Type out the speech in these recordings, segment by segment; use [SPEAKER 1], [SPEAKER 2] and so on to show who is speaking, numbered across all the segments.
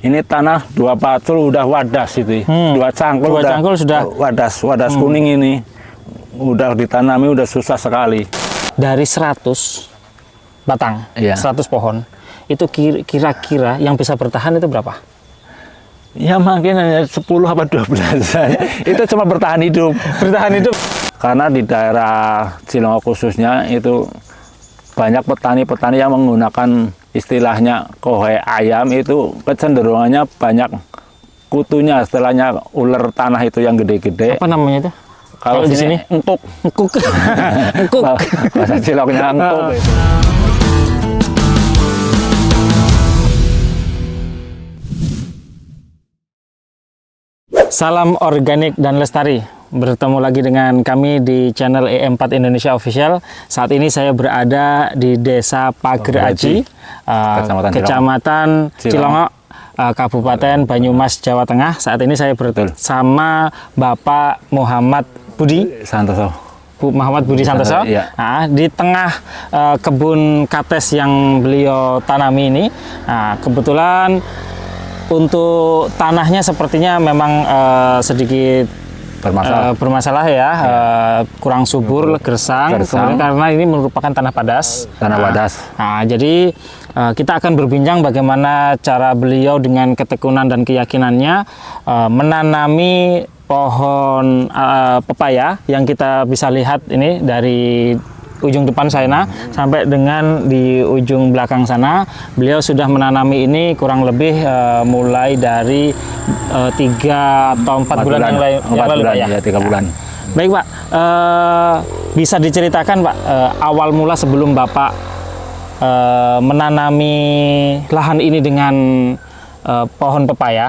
[SPEAKER 1] Ini tanah 2 pacul udah wadas itu. 2 cangkul,
[SPEAKER 2] 2 cangkul sudah
[SPEAKER 1] wadas kuning ini. Udah ditanami udah susah sekali.
[SPEAKER 2] Dari 100 batang,
[SPEAKER 1] Iya.
[SPEAKER 2] 100 pohon. Itu kira-kira yang bisa bertahan itu berapa?
[SPEAKER 1] Ya mungkin hanya 10 apa 12 saja. Itu cuma bertahan hidup.
[SPEAKER 2] Bertahan hidup.
[SPEAKER 1] Karena di daerah Cilongok khususnya itu banyak petani-petani yang menggunakan istilahnya kohe ayam, itu kecenderungannya banyak kutunya, istilahnya ular tanah itu yang gede-gede.
[SPEAKER 2] Apa namanya itu?
[SPEAKER 1] Kalau di sini engkuk.
[SPEAKER 2] Engkuk. Engkuk.
[SPEAKER 1] Bahasa Cilongnya engkuk.
[SPEAKER 2] Salam organik dan lestari. Bertemu lagi dengan kami di channel E4 Indonesia Official. Saat ini saya berada di Desa Pager Aji, Kecamatan Cilongok, Kabupaten Banyumas, Jawa Tengah. Saat ini saya bersama Bapak Muhammad Budi
[SPEAKER 1] Santoso.
[SPEAKER 2] Muhammad Budi Santoso.
[SPEAKER 1] Iya.
[SPEAKER 2] Nah, di tengah kebun kates yang beliau tanami ini, kebetulan untuk tanahnya sepertinya memang sedikit bermasalah ya, kurang subur, gersang. Kemudian karena ini merupakan tanah padas,
[SPEAKER 1] tanah wadas.
[SPEAKER 2] Jadi kita akan berbincang bagaimana cara beliau dengan ketekunan dan keyakinannya menanami pohon pepaya yang kita bisa lihat ini dari ujung depan sana sampai dengan di ujung belakang sana. Beliau sudah menanami ini kurang lebih mulai dari 3 atau 4 bulan yang lalu Pak ya?
[SPEAKER 1] 3 bulan.
[SPEAKER 2] Baik Pak, bisa diceritakan Pak awal mula sebelum Bapak menanami lahan ini dengan pohon pepaya,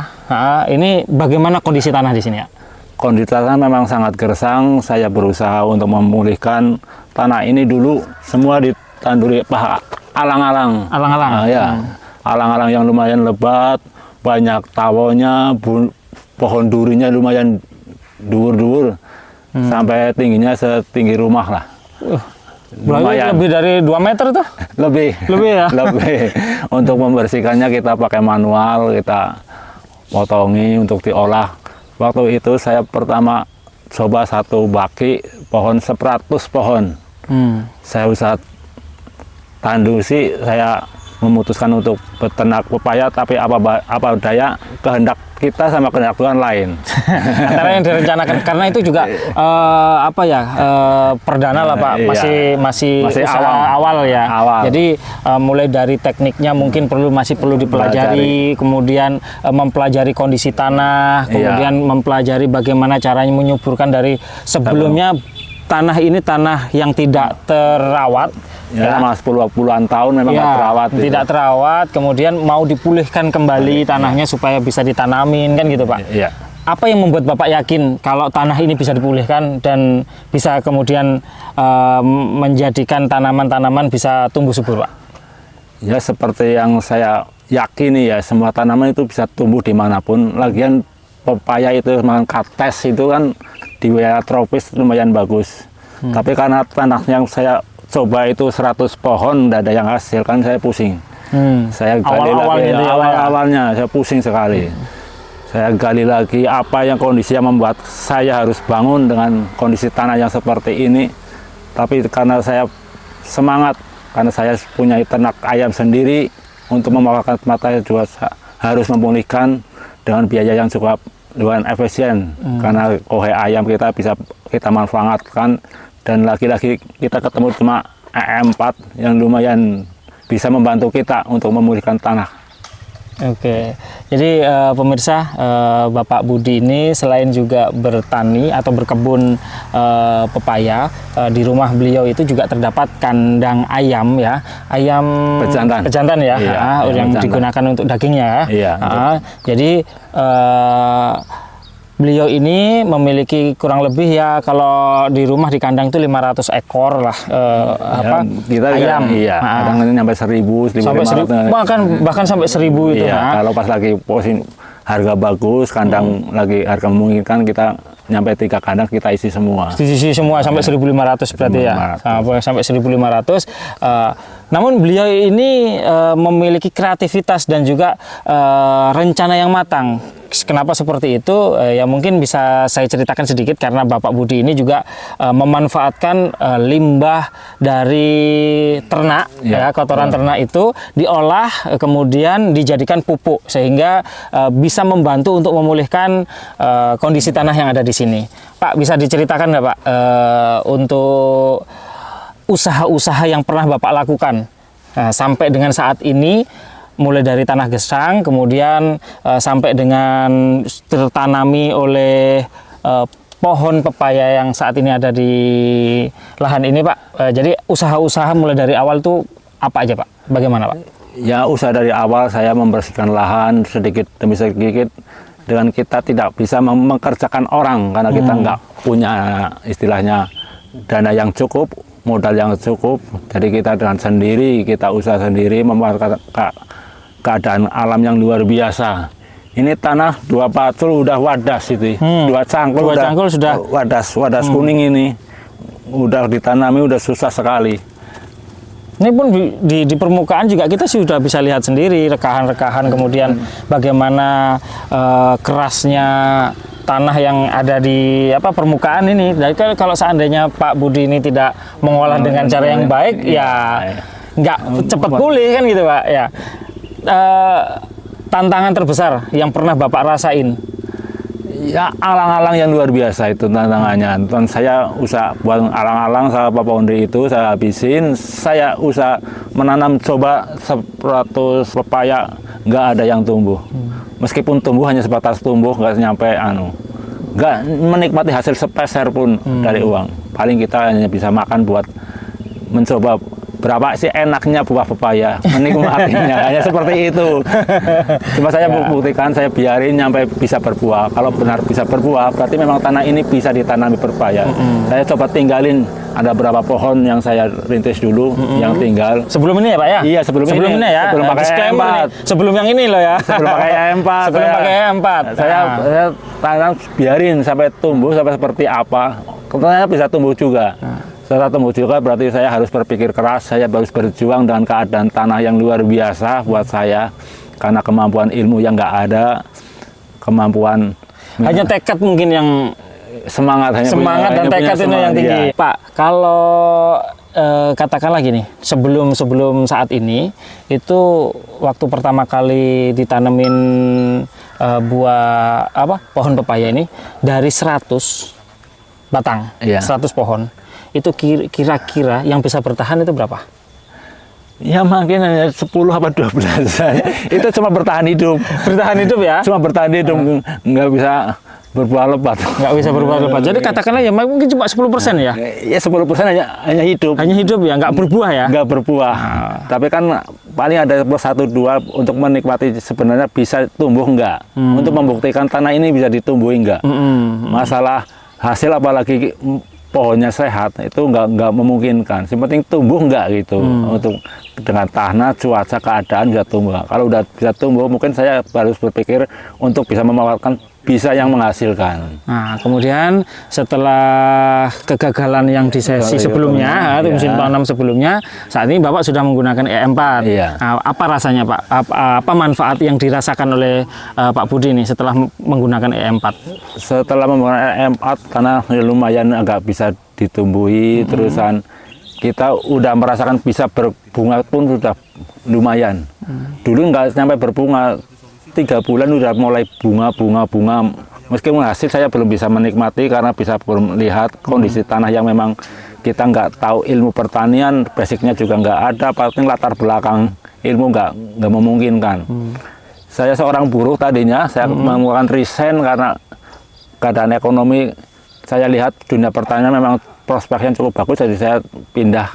[SPEAKER 2] ini bagaimana kondisi tanah di sini ya?
[SPEAKER 1] Kondisi tanah memang sangat gersang. Saya berusaha untuk memulihkan tanah ini dulu. Semua ditanduri alang-alang.
[SPEAKER 2] Alang-alang?
[SPEAKER 1] Ya, alang-alang yang lumayan lebat, banyak tawonnya, pohon durinya lumayan dur-dur, sampai tingginya setinggi rumah lah.
[SPEAKER 2] Lumayan. Lebih dari 2 meter tuh?
[SPEAKER 1] Lebih
[SPEAKER 2] ya?
[SPEAKER 1] Lebih. Untuk membersihkannya kita pakai manual, kita potongi untuk diolah. Waktu itu saya pertama coba 1 baki pohon 100 pohon. Saya usaha tandusi, saya memutuskan untuk beternak pepaya, tapi apa daya kehendak kita sama kehendak Tuhan lain.
[SPEAKER 2] Antara yang direncanakan, karena itu juga perdana lah Pak, masih awal ya. Jadi mulai dari tekniknya mungkin masih perlu dipelajari, kemudian mempelajari kondisi tanah, kemudian mempelajari bagaimana caranya menyuburkan dari sebelumnya. Tanah ini tanah yang tidak terawat.
[SPEAKER 1] Mas puluhan tahun memang terawat.
[SPEAKER 2] Tidak terawat, kemudian mau dipulihkan kembali tanahnya supaya bisa ditanamin, kan gitu Pak.
[SPEAKER 1] Iya.
[SPEAKER 2] Apa yang membuat Bapak yakin kalau tanah ini bisa dipulihkan dan bisa kemudian menjadikan tanaman-tanaman bisa tumbuh subur Pak?
[SPEAKER 1] Ya seperti yang saya yakini ya, semua tanaman itu bisa tumbuh dimanapun. Lagian pepaya itu memang kates itu kan di wilayah tropis lumayan bagus. Tapi karena tanah yang saya coba itu 100 pohon, tidak ada yang hasil, kan saya pusing. Saya gali lagi, awalnya saya pusing sekali. Saya gali lagi apa yang kondisi yang membuat saya harus bangun dengan kondisi tanah yang seperti ini. Tapi karena saya semangat, karena saya punya ternak ayam sendiri, untuk memakan mata juga harus memulihkan dengan biaya yang cukup lumayan efisien, karena kohe ayam kita bisa kita manfaatkan, dan lagi-lagi kita ketemu cuma E4 yang lumayan bisa membantu kita untuk memulihkan tanah.
[SPEAKER 2] Oke, jadi pemirsa, Bapak Budi ini selain juga bertani atau berkebun pepaya, di rumah beliau itu juga terdapat kandang ayam ya, ayam pejantan ya, yang digunakan untuk dagingnya. Jadi beliau ini memiliki kurang lebih ya, kalau di rumah di kandang itu 500 ekor lah ayam.
[SPEAKER 1] Kadang sampai 1.000, 1.500.
[SPEAKER 2] Bahkan sampai 1.000 itu.
[SPEAKER 1] Kalau pas lagi posisi harga bagus, kandang lagi harga memungkinkan, kita nyampe 3 kandang kita isi semua.
[SPEAKER 2] Diisi semua sampai 1.500 berarti ya. Sampai 1.500. Namun beliau ini memiliki kreativitas dan juga rencana yang matang. Kenapa seperti itu? Ya mungkin bisa saya ceritakan sedikit karena Bapak Budi ini juga memanfaatkan limbah dari ternak, ya, kotoran ternak itu diolah kemudian dijadikan pupuk sehingga bisa membantu untuk memulihkan kondisi tanah yang ada di sini. Pak, bisa diceritakan nggak Pak untuk usaha-usaha yang pernah Bapak lakukan sampai dengan saat ini? Mulai dari tanah gesang, kemudian sampai dengan tertanami oleh pohon pepaya yang saat ini ada di lahan ini, Pak. Jadi usaha-usaha mulai dari awal tuh apa aja, Pak? Bagaimana, Pak?
[SPEAKER 1] Ya, usaha dari awal saya membersihkan lahan sedikit demi sedikit dengan kita tidak bisa mengerjakan orang karena kita nggak punya istilahnya dana yang cukup, modal yang cukup. Jadi kita dengan sendiri, kita usaha sendiri memanfaatkan keadaan alam yang luar biasa. Ini tanah 2 pacul udah wadas itu, 2 cangkul sudah wadas kuning ini, udah ditanami udah susah sekali.
[SPEAKER 2] Ini pun di permukaan juga kita sudah bisa lihat sendiri rekahan-rekahan, kemudian bagaimana kerasnya tanah yang ada di permukaan ini. Jadi kalau seandainya Pak Budi ini tidak mengolah dengan cara yang baik, ya nggak cepat pulih kan gitu, Pak. Ya. Tantangan terbesar yang pernah Bapak rasain?
[SPEAKER 1] Ya, alang-alang yang luar biasa itu tantangannya. Dan saya usaha buat alang-alang sama Pak Pondri itu saya habisin. Saya usaha menanam coba 100 pepaya, nggak ada yang tumbuh. Meskipun tumbuh hanya sebatas tumbuh, nggak nyampe nggak menikmati hasil sepeser pun dari uang. Paling kita hanya bisa makan buat mencoba berapa sih enaknya buah pepaya, menikmatinya, hanya seperti itu. Cuma saya buktikan, saya biarin sampai bisa berbuah. Kalau benar bisa berbuah, berarti memang tanah ini bisa ditanami pepaya. Saya coba tinggalin, ada berapa pohon yang saya rintis dulu, yang tinggal.
[SPEAKER 2] Sebelum ini ya Pak ya?
[SPEAKER 1] Iya, sebelum ini ya. Sebelum pakai M4.
[SPEAKER 2] Sebelum yang ini loh ya.
[SPEAKER 1] Sebelum pakai M4.
[SPEAKER 2] Sebelum pakai M4.
[SPEAKER 1] Saya tanam biarin sampai tumbuh, sampai seperti apa. Ternyata bisa tumbuh juga. Setelah tumbuh juga berarti saya harus berpikir keras, saya harus berjuang dengan keadaan tanah yang luar biasa buat saya. Karena kemampuan ilmu yang nggak ada, kemampuan...
[SPEAKER 2] Hanya tekad mungkin yang...
[SPEAKER 1] Semangat
[SPEAKER 2] dan tekad ini yang tinggi. Ya. Pak, kalau katakanlah gini, sebelum saat ini, itu waktu pertama kali ditanemin buah pohon pepaya ini, dari 100 batang, 100 pohon, itu kira-kira yang bisa bertahan itu berapa?
[SPEAKER 1] Ya mungkin hanya 10 apa 12. Itu cuma bertahan hidup. Bertahan hidup ya? Cuma bertahan hidup, nggak bisa berbuah lebat. Nggak bisa berbuah lebat. Jadi katakanlah ya mungkin cuma 10% ya? Ya 10% hanya hidup.
[SPEAKER 2] Hanya hidup ya, nggak berbuah ya? Nggak
[SPEAKER 1] berbuah. Tapi kan paling ada 1-2 untuk menikmati sebenarnya bisa tumbuh nggak. Untuk membuktikan tanah ini bisa ditumbuhi nggak. Masalah hasil apalagi pohonnya sehat itu nggak memungkinkan. Yang penting tumbuh nggak gitu. Untuk dengan tanah, cuaca, keadaan bisa tumbuh. Kalau udah bisa tumbuh, mungkin saya harus berpikir untuk bisa memanfaatkan bisa yang menghasilkan.
[SPEAKER 2] Nah, kemudian setelah kegagalan yang di sesi sebelumnya, atau musim tanam sebelumnya, saat ini Bapak sudah menggunakan E4.
[SPEAKER 1] Iya.
[SPEAKER 2] Nah, apa rasanya Pak? Apa manfaat yang dirasakan oleh Pak Budi ini setelah menggunakan E4?
[SPEAKER 1] Setelah menggunakan E4, karena lumayan agak bisa ditumbuhi, terusan kita udah merasakan bisa berbunga pun sudah lumayan. Dulu nggak sampai berbunga. 3 bulan udah mulai bunga. Meskipun hasil saya belum bisa menikmati karena bisa melihat kondisi tanah yang memang kita nggak tahu ilmu pertanian, basicnya juga nggak ada, paling latar belakang ilmu nggak memungkinkan. Saya seorang buruh tadinya, saya melakukan resign karena keadaan ekonomi. Saya lihat dunia pertanian memang prospeknya cukup bagus, jadi saya pindah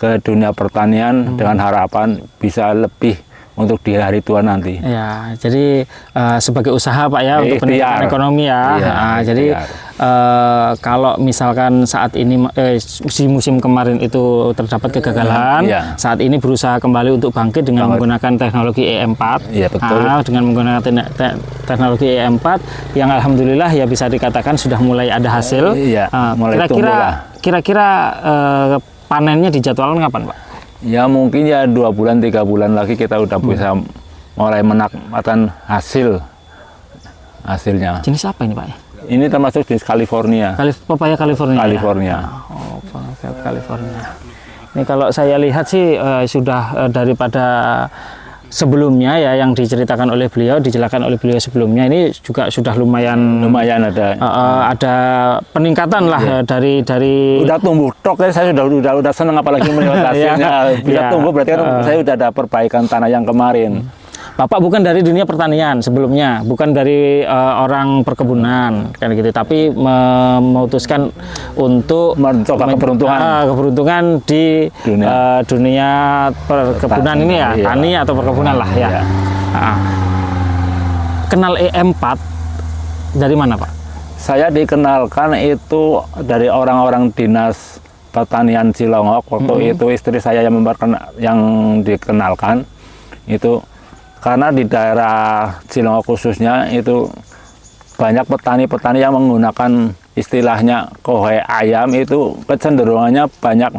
[SPEAKER 1] ke dunia pertanian dengan harapan bisa lebih untuk di hari tua nanti.
[SPEAKER 2] Ya, jadi sebagai usaha Pak ya untuk peningkatan ekonomi ya.
[SPEAKER 1] Iya,
[SPEAKER 2] jadi kalau misalkan saat ini musim kemarin itu terdapat kegagalan, saat ini berusaha kembali untuk bangkit dengan menggunakan teknologi E4.
[SPEAKER 1] Iya, betul.
[SPEAKER 2] Dengan menggunakan teknologi E4 yang alhamdulillah ya bisa dikatakan sudah mulai ada hasil.
[SPEAKER 1] Iya, mulai tumbuh lah.
[SPEAKER 2] Kira-kira panennya dijadwalkan kapan Pak?
[SPEAKER 1] Ya mungkin ya 2 bulan 3 bulan lagi kita udah bisa mulai menikmati hasilnya.
[SPEAKER 2] Jenis apa ini Pak?
[SPEAKER 1] Ini termasuk jenis California.
[SPEAKER 2] Papaya California.
[SPEAKER 1] California.
[SPEAKER 2] Oh, California. Ini kalau saya lihat sih sudah daripada sebelumnya ya yang diceritakan oleh beliau, dijelaskan oleh beliau sebelumnya, ini juga sudah lumayan ada peningkatan lah dari
[SPEAKER 1] udah tumbuh tok ya, saya udah senang apalagi melihat hasilnya. Bisa tumbuh berarti kan saya udah ada perbaikan tanah yang kemarin.
[SPEAKER 2] Bapak bukan dari dunia pertanian sebelumnya, bukan dari orang perkebunan kan gitu, tapi memutuskan untuk
[SPEAKER 1] mencoba
[SPEAKER 2] keberuntungan di dunia perkebunan ini ya, tani atau perkebunan lah ya. Kenal E4 dari mana Pak?
[SPEAKER 1] Saya dikenalkan itu dari orang-orang dinas pertanian Cilongok. Waktu itu istri saya yang dikenalkan itu. Karena di daerah Cilongok khususnya itu banyak petani-petani yang menggunakan istilahnya kohai ayam, itu kecenderungannya banyak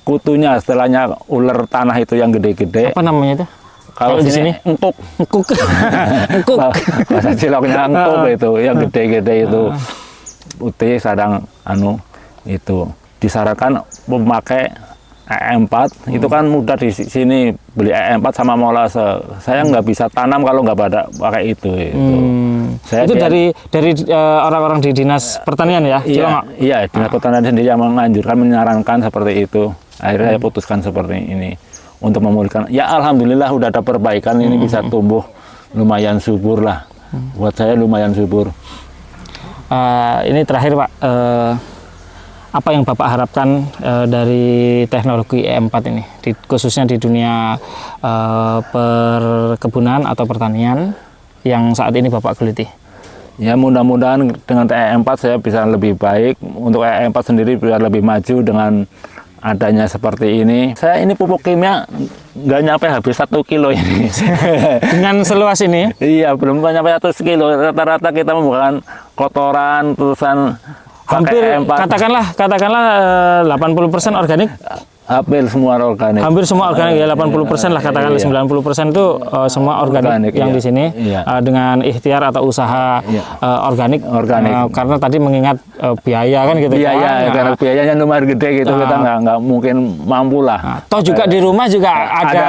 [SPEAKER 1] kutunya, istilahnya ular tanah itu yang gede-gede.
[SPEAKER 2] Apa namanya itu?
[SPEAKER 1] Kalau di sini engkuk.
[SPEAKER 2] Engkuk. Engkuk.
[SPEAKER 1] Bahasa Cilongoknya engkuk itu, yang gede-gede itu. Putih sadang itu. Disarankan memakai E4 itu kan mudah di sini beli E4 sama molase. Saya nggak bisa tanam kalau nggak pakai itu.
[SPEAKER 2] Itu dari orang-orang di dinas pertanian ya?
[SPEAKER 1] Iya, dinas pertanian sendiri yang menyarankan seperti itu. Akhirnya saya putuskan seperti ini untuk memulihkan. Ya alhamdulillah udah ada perbaikan, ini bisa tumbuh lumayan subur lah. Buat saya lumayan subur.
[SPEAKER 2] Ini terakhir Pak. Apa yang Bapak harapkan dari teknologi E4 ini, khususnya di dunia perkebunan atau pertanian yang saat ini Bapak geluti?
[SPEAKER 1] Ya mudah-mudahan dengan E4 saya bisa lebih baik, untuk E4 sendiri biar lebih maju dengan adanya seperti ini. Saya ini pupuk kimia nggak nyampe habis 1 kilo ini.
[SPEAKER 2] Dengan seluas ini?
[SPEAKER 1] Iya, belum nyampe 1 kilo. Rata-rata kita menggunakan kotoran, terusan
[SPEAKER 2] hampir katakanlah 80% organik.
[SPEAKER 1] Hampir semua organik.
[SPEAKER 2] Hampir semua organik ya, 80% lah katakanlah. 90% itu semua organik yang di sini dengan ikhtiar atau usaha organik. Karena tadi mengingat biaya kan gitu.
[SPEAKER 1] Karena biayanya lumayan gede gitu, kita nggak mungkin mampu lah.
[SPEAKER 2] Toh juga di rumah juga ada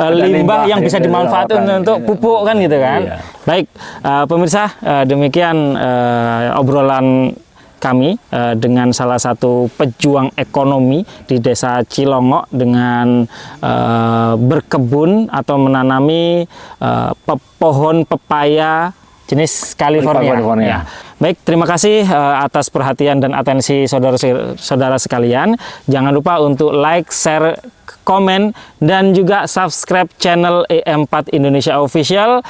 [SPEAKER 2] limbah yang bisa dimanfaatkan untuk pupuk kan gitu kan. Baik, pemirsa, demikian obrolan kami dengan salah satu pejuang ekonomi di Desa Cilongok dengan berkebun atau menanami pohon pepaya jenis California. Ya. Baik, terima kasih atas perhatian dan atensi saudara-saudara sekalian. Jangan lupa untuk like, share, komen, dan juga subscribe channel E4 Indonesia Official.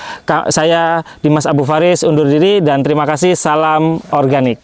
[SPEAKER 2] Saya Dimas Abu Faris undur diri dan terima kasih. Salam organik.